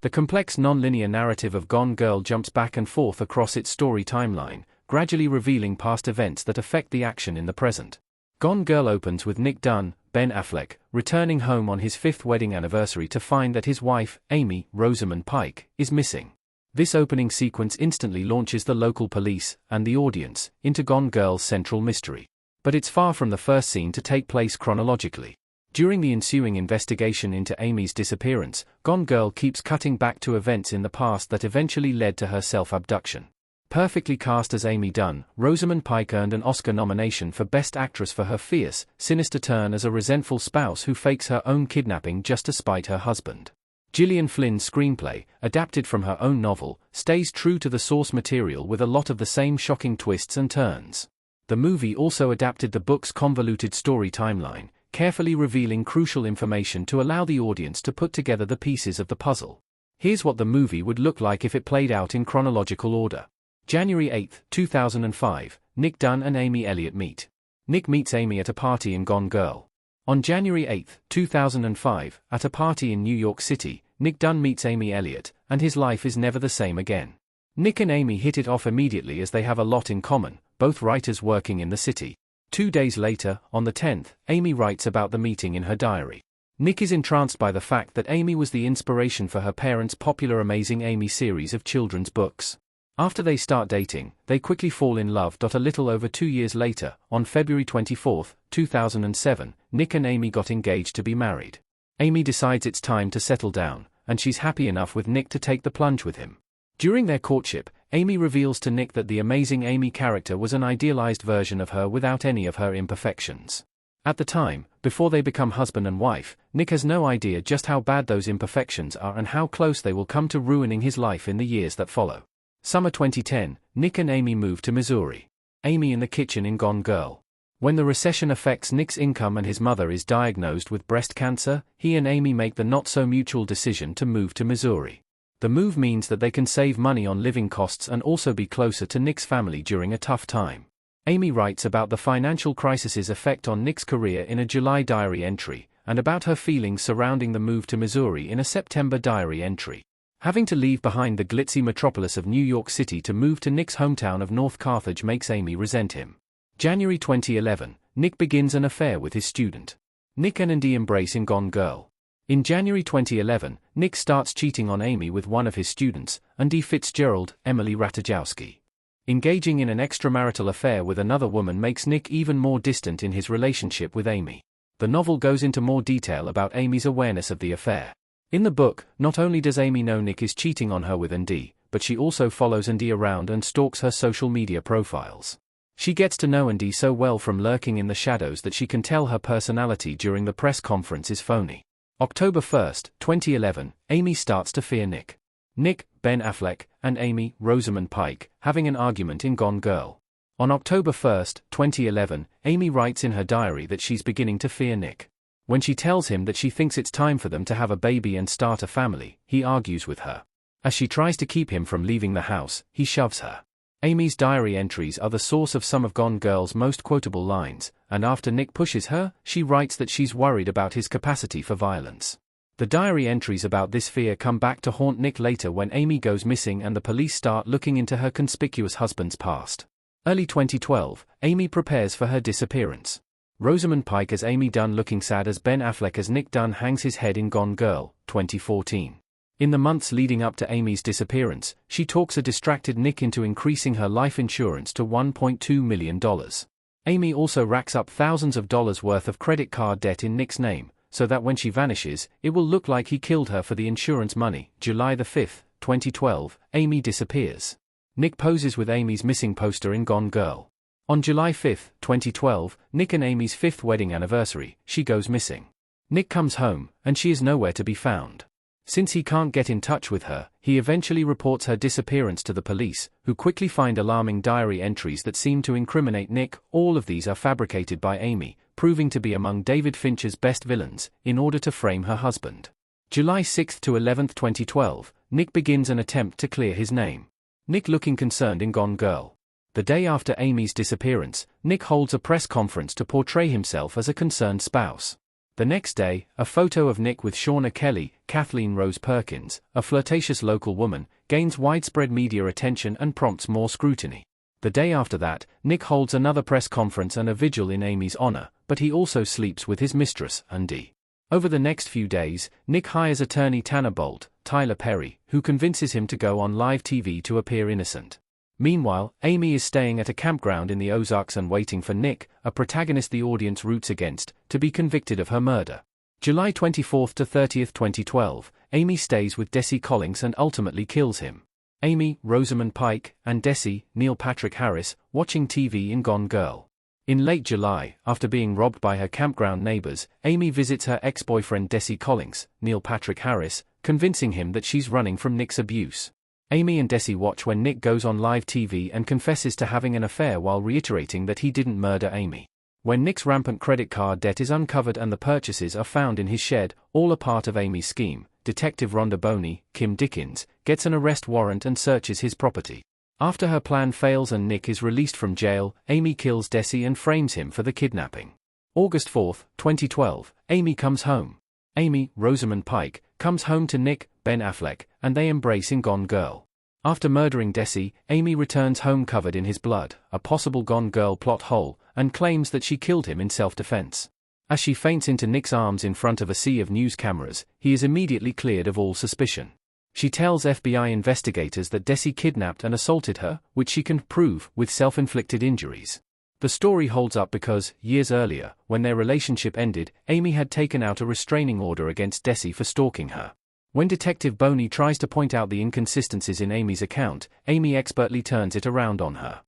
The complex non-linear narrative of Gone Girl jumps back and forth across its story timeline, gradually revealing past events that affect the action in the present. Gone Girl opens with Nick Dunn, Ben Affleck, returning home on his 5th wedding anniversary to find that his wife, Amy Rosamund Pike, is missing. This opening sequence instantly launches the local police, and the audience, into Gone Girl's central mystery. But it's far from the first scene to take place chronologically. During the ensuing investigation into Amy's disappearance, Gone Girl keeps cutting back to events in the past that eventually led to her self-abduction. Perfectly cast as Amy Dunn, Rosamund Pike earned an Oscar nomination for Best Actress for her fierce, sinister turn as a resentful spouse who fakes her own kidnapping just to spite her husband. Gillian Flynn's screenplay, adapted from her own novel, stays true to the source material with a lot of the same shocking twists and turns. The movie also adapted the book's convoluted story timeline, carefully revealing crucial information to allow the audience to put together the pieces of the puzzle. Here's what the movie would look like if it played out in chronological order. January 8, 2005, Nick Dunn and Amy Elliott meet. Nick meets Amy at a party in Gone Girl. On January 8, 2005, at a party in New York City, Nick Dunn meets Amy Elliott, and his life is never the same again. Nick and Amy hit it off immediately as they have a lot in common, both writers working in the city. 2 days later, on the 10th, Amy writes about the meeting in her diary. Nick is entranced by the fact that Amy was the inspiration for her parents' popular Amazing Amy series of children's books. After they start dating, they quickly fall in love. A little over 2 years later, on February 24, 2007, Nick and Amy got engaged to be married. Amy decides it's time to settle down, and she's happy enough with Nick to take the plunge with him. During their courtship, Amy reveals to Nick that the Amazing Amy character was an idealized version of her without any of her imperfections. At the time, before they become husband and wife, Nick has no idea just how bad those imperfections are and how close they will come to ruining his life in the years that follow. Summer 2010, Nick and Amy move to Missouri. Amy in the kitchen in Gone Girl. When the recession affects Nick's income and his mother is diagnosed with breast cancer, he and Amy make the not-so-mutual decision to move to Missouri. The move means that they can save money on living costs and also be closer to Nick's family during a tough time. Amy writes about the financial crisis's effect on Nick's career in a July diary entry, and about her feelings surrounding the move to Missouri in a September diary entry. Having to leave behind the glitzy metropolis of New York City to move to Nick's hometown of North Carthage makes Amy resent him. January 2011, Nick begins an affair with his student. Nick and Andy embrace in Gone Girl. In January 2011, Nick starts cheating on Amy with one of his students, Andy Fitzgerald, Emily Ratajkowski. Engaging in an extramarital affair with another woman makes Nick even more distant in his relationship with Amy. The novel goes into more detail about Amy's awareness of the affair. In the book, not only does Amy know Nick is cheating on her with Andy, but she also follows Andy around and stalks her social media profiles. She gets to know Andy so well from lurking in the shadows that she can tell her personality during the press conference is phony. October 1, 2011, Amy starts to fear Nick. Nick, Ben Affleck, and Amy, Rosamund Pike, having an argument in Gone Girl. On October 1, 2011, Amy writes in her diary that she's beginning to fear Nick. When she tells him that she thinks it's time for them to have a baby and start a family, he argues with her. As she tries to keep him from leaving the house, he shoves her. Amy's diary entries are the source of some of Gone Girl's most quotable lines, and after Nick pushes her, she writes that she's worried about his capacity for violence. The diary entries about this fear come back to haunt Nick later when Amy goes missing and the police start looking into her conspicuous husband's past. Early 2012, Amy prepares for her disappearance. Rosamund Pike as Amy Dunn looking sad as Ben Affleck as Nick Dunn hangs his head in Gone Girl, 2014. In the months leading up to Amy's disappearance, she talks a distracted Nick into increasing her life insurance to $1.2 million. Amy also racks up thousands of dollars worth of credit card debt in Nick's name, so that when she vanishes, it will look like he killed her for the insurance money. July 5, 2012, Amy disappears. Nick poses with Amy's missing poster in Gone Girl. On July 5, 2012, Nick and Amy's 5th wedding anniversary, she goes missing. Nick comes home, and she is nowhere to be found. Since he can't get in touch with her, he eventually reports her disappearance to the police, who quickly find alarming diary entries that seem to incriminate Nick. All of these are fabricated by Amy, proving to be among David Fincher's best villains, in order to frame her husband. July 6 to 11, 2012, Nick begins an attempt to clear his name. Nick looking concerned in Gone Girl. The day after Amy's disappearance, Nick holds a press conference to portray himself as a concerned spouse. The next day, a photo of Nick with Shauna Kelly, Kathleen Rose Perkins, a flirtatious local woman, gains widespread media attention and prompts more scrutiny. The day after that, Nick holds another press conference and a vigil in Amy's honor, but he also sleeps with his mistress, Undie. Over the next few days, Nick hires attorney Tanner Bolt, Tyler Perry, who convinces him to go on live TV to appear innocent. Meanwhile, Amy is staying at a campground in the Ozarks and waiting for Nick, a protagonist the audience roots against, to be convicted of her murder. July 24 to 30, 2012, Amy stays with Desi Collins and ultimately kills him. Amy, Rosamund Pike, and Desi, Neil Patrick Harris, watching TV in Gone Girl. In late July, after being robbed by her campground neighbors, Amy visits her ex-boyfriend Desi Collins, Neil Patrick Harris, convincing him that she's running from Nick's abuse. Amy and Desi watch when Nick goes on live TV and confesses to having an affair while reiterating that he didn't murder Amy. When Nick's rampant credit card debt is uncovered and the purchases are found in his shed, all a part of Amy's scheme, Detective Rhonda Boney, Kim Dickens, gets an arrest warrant and searches his property. After her plan fails and Nick is released from jail, Amy kills Desi and frames him for the kidnapping. August 4, 2012, Amy comes home. Amy, Rosamund Pike, comes home to Nick, Ben Affleck, and they embrace in Gone Girl. After murdering Desi, Amy returns home covered in his blood, a possible Gone Girl plot hole, and claims that she killed him in self-defense. As she faints into Nick's arms in front of a sea of news cameras, he is immediately cleared of all suspicion. She tells FBI investigators that Desi kidnapped and assaulted her, which she can prove with self-inflicted injuries. The story holds up because, years earlier, when their relationship ended, Amy had taken out a restraining order against Desi for stalking her. When Detective Boney tries to point out the inconsistencies in Amy's account, Amy expertly turns it around on her.